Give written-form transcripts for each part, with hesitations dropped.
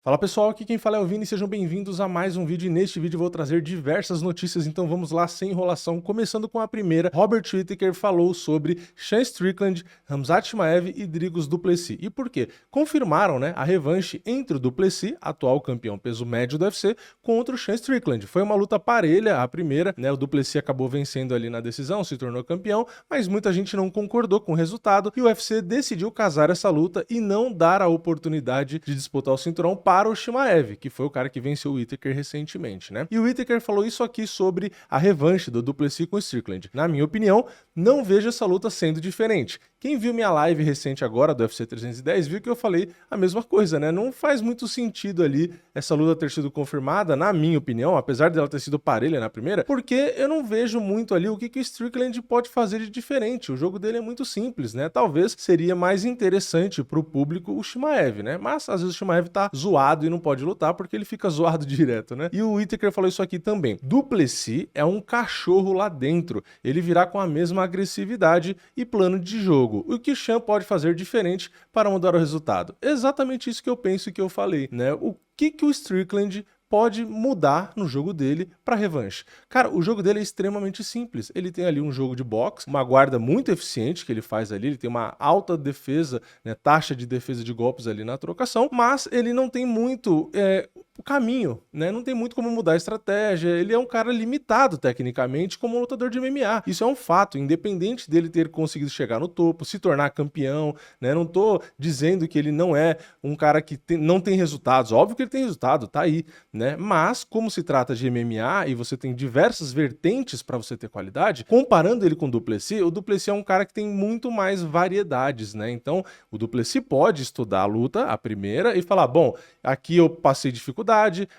Fala pessoal, aqui quem fala é o Vini, sejam bem-vindos a mais um vídeo e neste vídeo eu vou trazer diversas notícias, então vamos lá sem enrolação, começando com a primeira. Robert Whittaker falou sobre Sean Strickland, Khamzat Chimaev e Dricus du Plessis. E por quê? Confirmaram, né, a revanche entre o du Plessis, atual campeão peso médio do UFC, contra o Sean Strickland. Foi uma luta parelha, a primeira, né, o du Plessis acabou vencendo ali na decisão, se tornou campeão, mas muita gente não concordou com o resultado e o UFC decidiu casar essa luta e não dar a oportunidade de disputar o cinturão para o Chimaev, que foi o cara que venceu o Whittaker recentemente, né? E o Whittaker falou isso aqui sobre a revanche do du Plessis com o Strickland. Na minha opinião, não vejo essa luta sendo diferente. Quem viu minha live recente agora do UFC 310 viu que eu falei a mesma coisa, né? Não faz muito sentido ali essa luta ter sido confirmada, na minha opinião, apesar dela ter sido parelha na primeira, porque eu não vejo muito ali o que o Strickland pode fazer de diferente. O jogo dele é muito simples, né? Talvez seria mais interessante pro público o Chimaev, né? Mas às vezes o Chimaev tá zoado e não pode lutar porque ele fica zoado direto, né? E o Whittaker falou isso aqui também. Du Plessis é um cachorro lá dentro. Ele virá com a mesma agressividade e plano de jogo. O que o Sean pode fazer diferente para mudar o resultado? Exatamente isso que eu penso e que eu falei, né? O que o Strickland pode mudar no jogo dele para revanche. Cara, o jogo dele é extremamente simples. Ele tem ali um jogo de boxe, uma guarda muito eficiente que ele faz ali, ele tem uma alta defesa, né, taxa de defesa de golpes ali na trocação, mas ele não tem muito o caminho, né? Não tem muito como mudar a estratégia. Ele é um cara limitado tecnicamente como um lutador de MMA. Isso é um fato, independente dele ter conseguido chegar no topo, se tornar campeão, né? Não tô dizendo que ele não é um cara que não tem resultados. Óbvio que ele tem resultado, tá aí, né? Mas como se trata de MMA e você tem diversas vertentes para você ter qualidade, comparando ele com o du Plessis, o du Plessis é um cara que tem muito mais variedades, né? Então, o du Plessis pode estudar a luta, a primeira, e falar, bom, aqui eu passei dificuldade,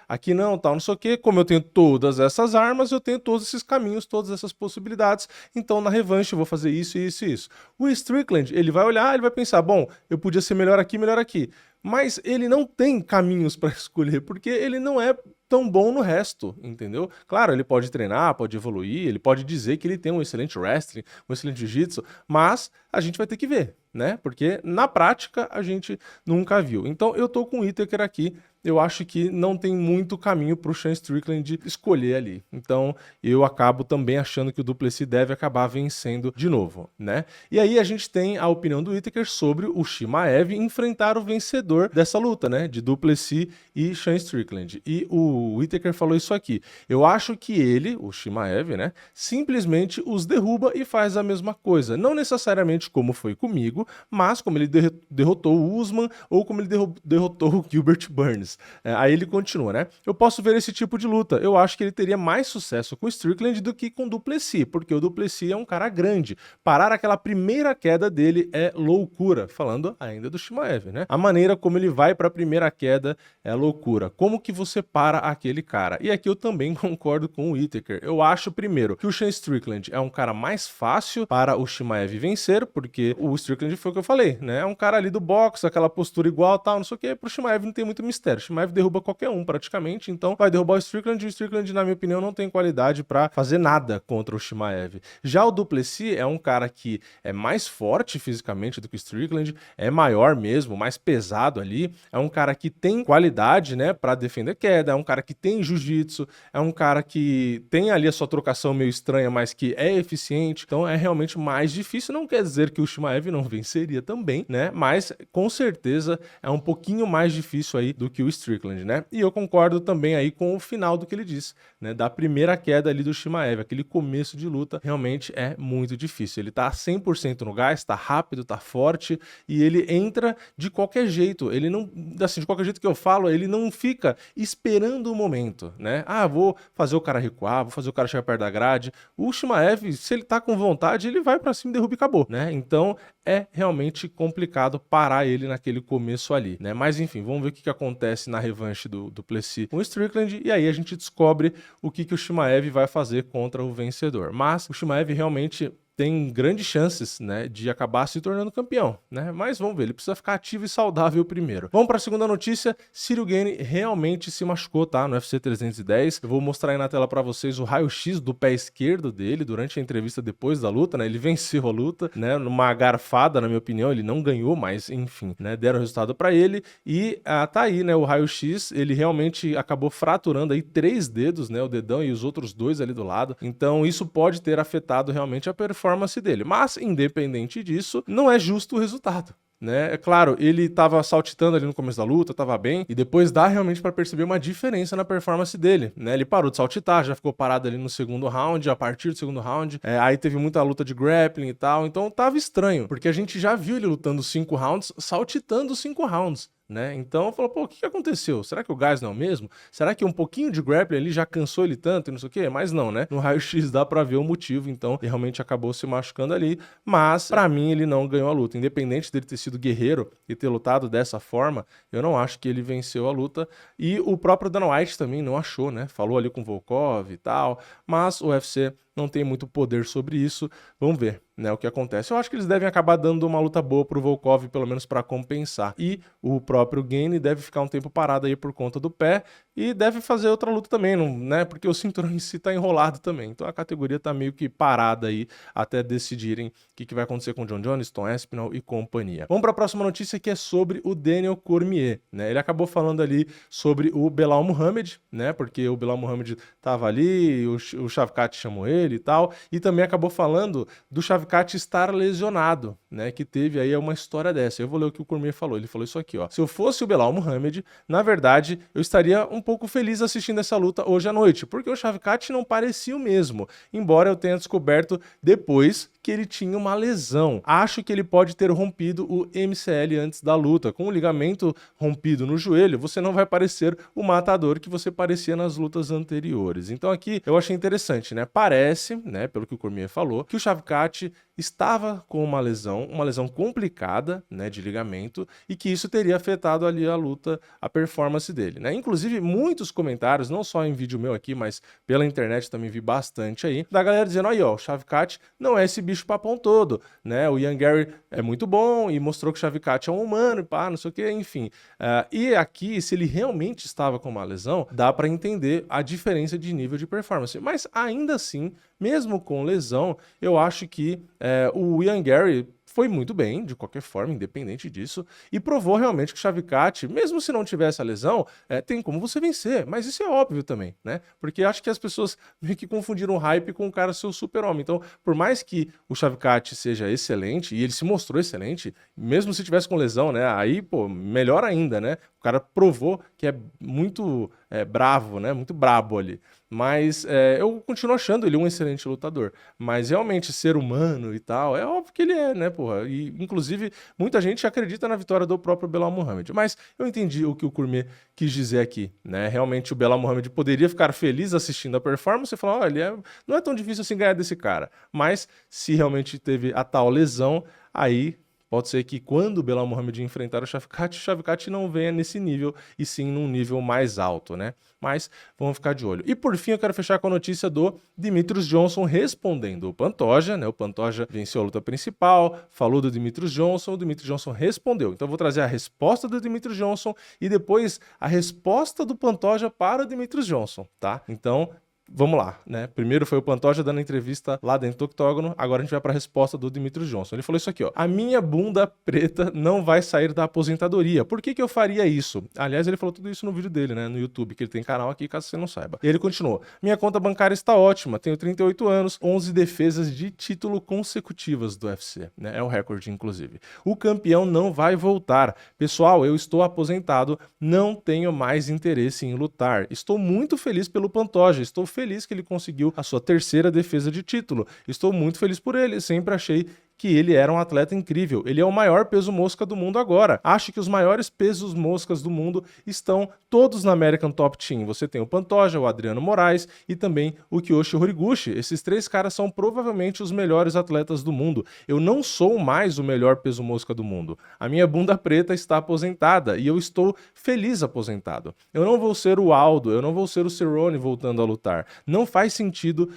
aqui não, tal, não sei o quê. Como eu tenho todas essas armas, eu tenho todos esses caminhos, todas essas possibilidades. Então, na revanche, eu vou fazer isso, isso e isso. O Strickland, ele vai olhar, ele vai pensar, bom, eu podia ser melhor aqui, melhor aqui. Mas ele não tem caminhos para escolher, porque ele não é tão bom no resto, entendeu? Claro, ele pode treinar, pode evoluir, ele pode dizer que ele tem um excelente wrestling, um excelente jiu-jitsu, mas a gente vai ter que ver, né? Porque na prática a gente nunca viu. Então eu tô com o Whittaker aqui, eu acho que não tem muito caminho para o Sean Strickland escolher ali. Então eu acabo também achando que o du Plessis deve acabar vencendo de novo, né? E aí a gente tem a opinião do Whittaker sobre o Chimaev enfrentar o vencedor dessa luta, né? De du Plessis e Sean Strickland. E o Whittaker falou isso aqui. Eu acho que ele, o Chimaev, né? Simplesmente os derruba e faz a mesma coisa. Não necessariamente como foi comigo, mas como ele derrotou o Usman ou como ele derrotou o Gilbert Burns. Aí ele continua, né? Eu posso ver esse tipo de luta. Eu acho que ele teria mais sucesso com o Strickland do que com o du Plessis, porque o du Plessis é um cara grande. Parar aquela primeira queda dele é loucura. Falando ainda do Chimaev, né? A maneira como ele vai para a primeira queda é loucura. Como que você para aquele cara? E aqui eu também concordo com o Whittaker. Eu acho, primeiro, que o Sean Strickland é um cara mais fácil para o Chimaev vencer, porque o Strickland foi o que eu falei, né? É um cara ali do boxe, aquela postura igual, tal, não sei o que. Pro Chimaev não tem muito mistério. O Chimaev derruba qualquer um praticamente, então vai derrubar o Strickland. E o Strickland, na minha opinião, não tem qualidade para fazer nada contra o Chimaev. Já o du Plessis é um cara que é mais forte fisicamente do que o Strickland, é maior mesmo, mais pesado ali, é um cara que tem qualidade, né, para defender queda, é um cara que tem jiu-jitsu, é um cara que tem ali a sua trocação meio estranha, mas que é eficiente, então é realmente mais difícil. Não quer dizer que o Chimaev não venceria também, né, mas com certeza é um pouquinho mais difícil aí do que o Strickland, né, e eu concordo também aí com o final do que ele disse, né, da primeira queda ali do Chimaev, aquele começo de luta realmente é muito difícil. Ele tá 100% no gás, tá rápido, tá forte e ele entra de qualquer jeito. Ele não, assim, de qualquer jeito que eu falo, ele não fica esperando o momento, né? Ah, vou fazer o cara recuar, vou fazer o cara chegar perto da grade. O Chimaev, se ele tá com vontade, ele vai pra cima, derruba e acabou, né? Então é realmente complicado parar ele naquele começo ali, né? Mas enfim, vamos ver o que acontece na revanche do Plessis com o Strickland e aí a gente descobre o que o Chimaev vai fazer contra o vencedor. Mas o Chimaev realmente tem grandes chances, né, de acabar se tornando campeão, né? Mas vamos ver, ele precisa ficar ativo e saudável primeiro. Vamos para a segunda notícia. Ciryl Gane realmente se machucou, tá? No UFC 310. Eu vou mostrar aí na tela para vocês o raio-x do pé esquerdo dele durante a entrevista depois da luta, né? Ele venceu a luta, né? Numa garfada, na minha opinião, ele não ganhou, mas enfim, né? Deram o resultado para ele e tá aí, né? O raio-x, ele realmente acabou fraturando aí 3 dedos, né? O dedão e os outros 2 ali do lado. Então isso pode ter afetado realmente a performance dele, mas independente disso, não é justo o resultado, né? É claro, ele tava saltitando ali no começo da luta, tava bem, e depois dá realmente para perceber uma diferença na performance dele, né? Ele parou de saltitar, já ficou parado ali no segundo round, a partir do segundo round, aí teve muita luta de grappling e tal, então tava estranho, porque a gente já viu ele lutando 5 rounds, saltitando 5 rounds. Né? Então falou, pô, o que aconteceu? Será que o gás não é o mesmo? Será que um pouquinho de grappling ali já cansou ele tanto e não sei o quê? Mas não, né? No raio-x dá pra ver o motivo, então ele realmente acabou se machucando ali, mas pra mim ele não ganhou a luta. Independente dele ter sido guerreiro e ter lutado dessa forma, eu não acho que ele venceu a luta, e o próprio Dana White também não achou, né? Falou ali com o Volkov e tal, mas o UFC não tem muito poder sobre isso. Vamos ver, né, o que acontece. Eu acho que eles devem acabar dando uma luta boa pro Volkov, pelo menos para compensar. E o próprio Gane deve ficar um tempo parado aí por conta do pé e deve fazer outra luta também, não, né? Porque o cinturão em si tá enrolado também. Então a categoria tá meio que parada aí até decidirem o que vai acontecer com o Jon Jones, Tom Aspinall e companhia. Vamos para a próxima notícia, que é sobre o Daniel Cormier, né? Ele acabou falando ali sobre o Belal Muhammad, né? Porque o Belal Muhammad tava ali, o Shavkat chamou ele e tal, e também acabou falando do Shavkat estar lesionado, né, que teve aí uma história dessa. Eu vou ler o que o Cormier falou. Ele falou isso aqui, ó: se eu fosse o Belal Muhammad, na verdade, eu estaria um pouco feliz assistindo essa luta hoje à noite, porque o Shavkat não parecia o mesmo, embora eu tenha descoberto depois que ele tinha uma lesão. Acho que ele pode ter rompido o MCL antes da luta. Com o ligamento rompido no joelho, você não vai parecer o matador que você parecia nas lutas anteriores. Então aqui eu achei interessante, né? Parece, né, pelo que o Cormier falou, que o Shavkat estava com uma lesão complicada, né, de ligamento, e que isso teria afetado ali a luta, a performance dele, né? Inclusive, muitos comentários, não só em vídeo meu aqui, mas pela internet também vi bastante aí, da galera dizendo, aí ó, o Shavkat não é esse bicho papão todo, né? O Ian Gary é muito bom e mostrou que o Shavkat é um humano, pá, não sei o que, enfim. E aqui, se ele realmente estava com uma lesão, dá para entender a diferença de nível de performance, mas ainda assim, mesmo com lesão, eu acho que o Ian Gary foi muito bem, de qualquer forma, independente disso, e provou realmente que o Shavkat, mesmo se não tivesse a lesão, tem como você vencer, mas isso é óbvio também, né? Porque acho que as pessoas meio que confundiram o hype com o cara ser o super-homem. Então, por mais que o Shavkat seja excelente, e ele se mostrou excelente, mesmo se tivesse com lesão, né? Aí, pô, melhor ainda, né? O cara provou que é muito bravo, né? Muito brabo ali. Mas eu continuo achando ele um excelente lutador. Mas realmente, ser humano e tal, é óbvio que ele é, né, porra? E, inclusive, muita gente acredita na vitória do próprio Belal Muhammad. Mas eu entendi o que o Cormier quis dizer aqui, né? Realmente, o Belal Muhammad poderia ficar feliz assistindo a performance e falar, olha, não é tão difícil assim ganhar desse cara. Mas, se realmente teve a tal lesão, aí pode ser que quando o Belal Muhammad enfrentar o Shavkat não venha nesse nível, e sim num nível mais alto, né? Mas vamos ficar de olho. E por fim eu quero fechar com a notícia do Demetrious Johnson respondendo o Pantoja, né? O Pantoja venceu a luta principal, falou do Demetrious Johnson, o Demetrious Johnson respondeu. Então eu vou trazer a resposta do Demetrious Johnson e depois a resposta do Pantoja para o Demetrious Johnson, tá? Então vamos lá, né? Primeiro foi o Pantoja dando entrevista lá dentro do octógono, agora a gente vai para a resposta do Demetrious Johnson. Ele falou isso aqui, ó: a minha bunda preta não vai sair da aposentadoria. Por que que eu faria isso? Aliás, ele falou tudo isso no vídeo dele, né, no YouTube, que ele tem canal aqui, caso você não saiba. E ele continuou: minha conta bancária está ótima, tenho 38 anos, 11 defesas de título consecutivas do UFC, né? É o recorde, inclusive. O campeão não vai voltar. Pessoal, eu estou aposentado, não tenho mais interesse em lutar. Estou muito feliz pelo Pantoja, estou feliz que ele conseguiu a sua terceira defesa de título. Estou muito feliz por ele, sempre achei que ele era um atleta incrível. Ele é o maior peso mosca do mundo agora. Acho que os maiores pesos moscas do mundo estão todos na American Top Team. Você tem o Pantoja, o Adriano Moraes e também o Kyoshi Horiguchi. Esses três caras são provavelmente os melhores atletas do mundo. Eu não sou mais o melhor peso mosca do mundo. A minha bunda preta está aposentada e eu estou feliz aposentado. Eu não vou ser o Aldo, eu não vou ser o Cerrone voltando a lutar. Não faz sentido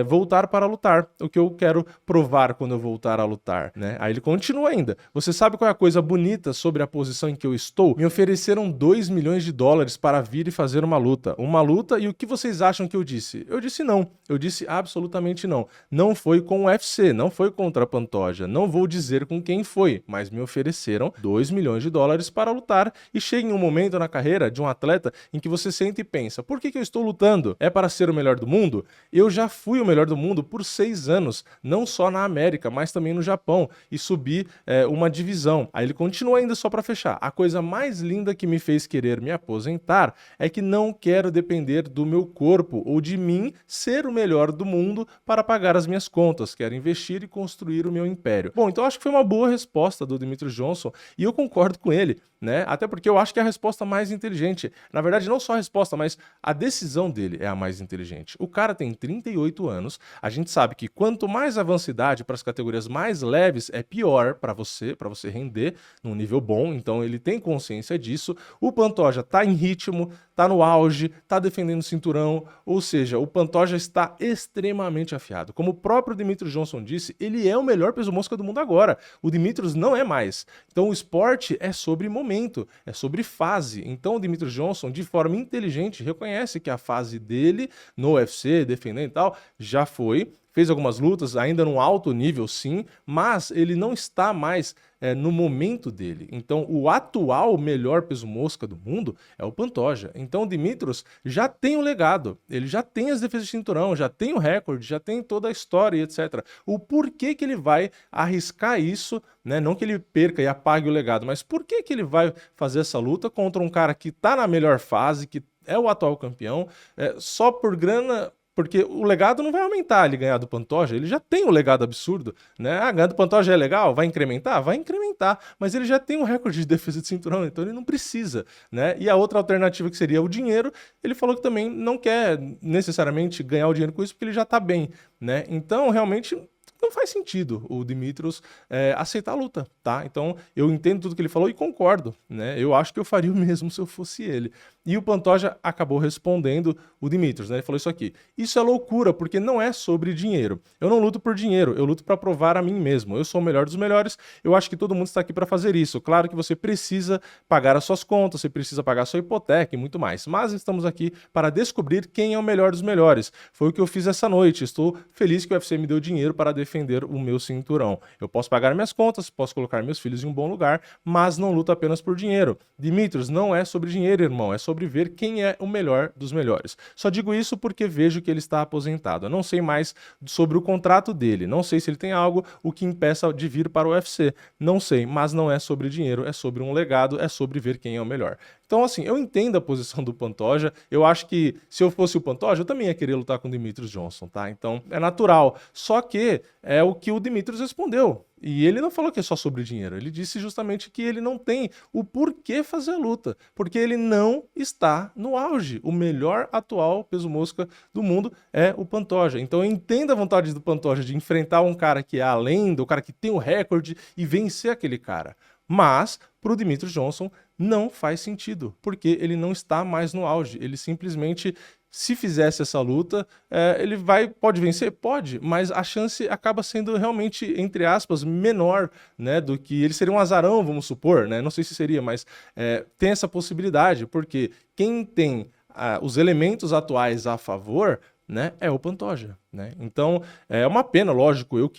voltar para lutar. O que eu quero provar quando eu voltar a lutar, né? Aí ele continua ainda. Você sabe qual é a coisa bonita sobre a posição em que eu estou? Me ofereceram 2 milhões de dólares para vir e fazer uma luta. Uma luta, e o que vocês acham que eu disse? Eu disse não. Eu disse absolutamente não. Não foi com o UFC, não foi contra a Pantoja. Não vou dizer com quem foi, mas me ofereceram 2 milhões de dólares para lutar e chega em um momento na carreira de um atleta em que você sente e pensa, por que eu estou lutando? É para ser o melhor do mundo? Eu já fui o melhor do mundo por 6 anos, não só na América, mas também no Japão, e subi uma divisão. Aí ele continua ainda só para fechar. A coisa mais linda que me fez querer me aposentar é que não quero depender do meu corpo ou de mim ser o melhor do mundo para pagar as minhas contas. Quero investir e construir o meu império. Bom, então acho que foi uma boa resposta do Demetrious Johnson e eu concordo com ele, né? Até porque eu acho que é a resposta mais inteligente. Na verdade, não só a resposta, mas a decisão dele é a mais inteligente. O cara tem 38 anos, a gente sabe que quanto mais avança a idade para as categorias mais leves, é pior para você render num nível bom, então ele tem consciência disso. O Pantoja tá em ritmo, tá no auge, tá defendendo o cinturão, ou seja, o Pantoja está extremamente afiado. Como o próprio Demetrious Johnson disse, ele é o melhor peso mosca do mundo agora. O Demetrious não é mais. Então o esporte é sobre momento, é sobre fase. Então o Demetrious Johnson, de forma inteligente, reconhece que a fase dele no UFC, defendendo e tal, já foi. Fez algumas lutas, ainda num alto nível, sim, mas ele não está mais no momento dele. Então, o atual melhor peso mosca do mundo é o Pantoja. Então, o Demetrious já tem o legado, ele já tem as defesas de cinturão, já tem o recorde, já tem toda a história, etc. O porquê que ele vai arriscar isso, né? Não que ele perca e apague o legado, mas por que ele vai fazer essa luta contra um cara que está na melhor fase, que é o atual campeão, só por grana? Porque o legado não vai aumentar ele ganhar do Pantoja, ele já tem um legado absurdo, né? Ah, ganhar do Pantoja é legal? Vai incrementar? Vai incrementar, mas ele já tem um recorde de defesa de cinturão, então ele não precisa, né? E a outra alternativa que seria o dinheiro, ele falou que também não quer necessariamente ganhar o dinheiro com isso, porque ele já tá bem, né? Então, realmente, não faz sentido o Demetrious aceitar a luta, tá? Então, eu entendo tudo que ele falou e concordo, né? Eu acho que eu faria o mesmo se eu fosse ele. E o Pantoja acabou respondendo o Demetrious, né? Ele falou isso aqui. Isso é loucura, porque não é sobre dinheiro. Eu não luto por dinheiro, eu luto para provar a mim mesmo. Eu sou o melhor dos melhores, eu acho que todo mundo está aqui para fazer isso. Claro que você precisa pagar as suas contas, você precisa pagar a sua hipoteca e muito mais. Mas estamos aqui para descobrir quem é o melhor dos melhores. Foi o que eu fiz essa noite. Estou feliz que o UFC me deu dinheiro para defender o meu cinturão. Eu posso pagar minhas contas, posso colocar meus filhos em um bom lugar, mas não luto apenas por dinheiro. Demetrious, não é sobre dinheiro, irmão, é sobre ver quem é o melhor dos melhores. Só digo isso porque vejo que ele está aposentado. Eu não sei mais sobre o contrato dele, não sei se ele tem algo o que impeça de vir para o UFC. Não sei, mas não é sobre dinheiro, é sobre um legado, é sobre ver quem é o melhor. Então, assim, eu entendo a posição do Pantoja, eu acho que se eu fosse o Pantoja, eu também ia querer lutar com o Demetrious Johnson, tá? Então, é natural. Só que é o que o Demetrious respondeu. E ele não falou que é só sobre dinheiro, ele disse justamente que ele não tem o porquê fazer a luta, porque ele não está no auge. O melhor atual peso mosca do mundo é o Pantoja. Então eu entendo a vontade do Pantoja de enfrentar um cara que é além do cara que tem o recorde e vencer aquele cara. Mas, para o Demetrious Johnson, não faz sentido, porque ele não está mais no auge. Ele simplesmente, se fizesse essa luta, ele pode vencer? Pode, mas a chance acaba sendo realmente, entre aspas, menor, né, do que ele seria um azarão, vamos supor, né? Não sei se seria, mas tem essa possibilidade, porque quem tem os elementos atuais a favor, né, é o Pantoja, né? Então é uma pena, lógico, eu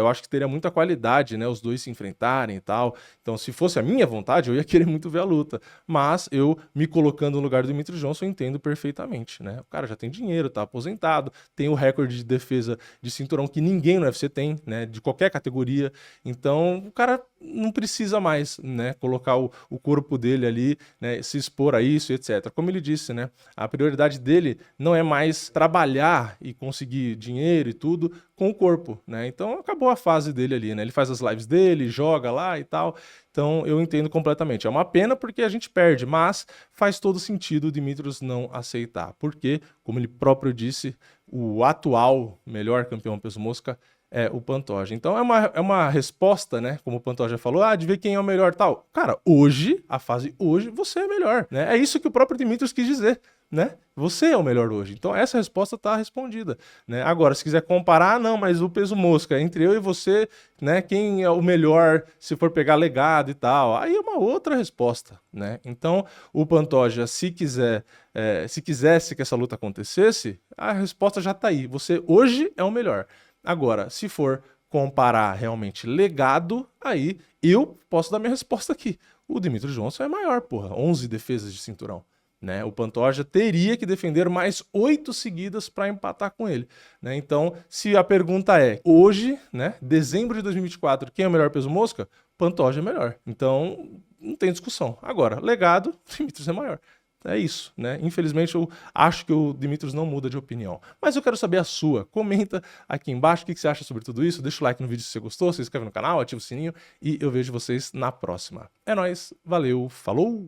acho que teria muita qualidade, né, os dois se enfrentarem e tal. Então, se fosse a minha vontade, eu ia querer muito ver a luta, mas eu me colocando no lugar do Demetrious Johnson, eu entendo perfeitamente, né? O cara já tem dinheiro, tá aposentado, tem o recorde de defesa de cinturão que ninguém no UFC tem, né, de qualquer categoria. Então, o cara não precisa mais, né, colocar o corpo dele ali, né, se expor a isso, etc. Como ele disse, né, a prioridade dele não é mais trabalhar e conseguir dinheiro e tudo com o corpo, né? Então acabou a fase dele ali, né? Ele faz as lives dele, joga lá e tal. Então eu entendo completamente. É uma pena porque a gente perde, mas faz todo sentido o Dimitrios não aceitar. Porque, como ele próprio disse, o atual melhor campeão peso mosca é o Pantoja. Então é uma resposta, né? Como o Pantoja falou, de ver quem é o melhor tal. Cara, hoje, a fase hoje, você é melhor, né? É isso que o próprio Dimitrios quis dizer, né? Você é o melhor hoje. Então essa resposta tá respondida, né? Agora, se quiser comparar, não, mas o peso mosca, entre eu e você, né? Quem é o melhor se for pegar legado e tal? Aí é uma outra resposta, né? Então, o Pantoja, se quisesse que essa luta acontecesse, a resposta já tá aí. Você hoje é o melhor. Agora, se for comparar realmente legado, aí eu posso dar minha resposta aqui. O Demetrious Johnson é maior, porra. 11 defesas de cinturão. Né? O Pantoja teria que defender mais 8 seguidas para empatar com ele. Né? Então, se a pergunta é, hoje, né, dezembro de 2024, quem é o melhor peso mosca? Pantoja é melhor. Então, não tem discussão. Agora, legado, o Demetrious é maior. É isso, né? Infelizmente eu acho que o Dimitrios não muda de opinião. Mas eu quero saber a sua. Comenta aqui embaixo o que você acha sobre tudo isso. Deixa o like no vídeo se você gostou, se inscreve no canal, ativa o sininho e eu vejo vocês na próxima. É nóis, valeu, falou!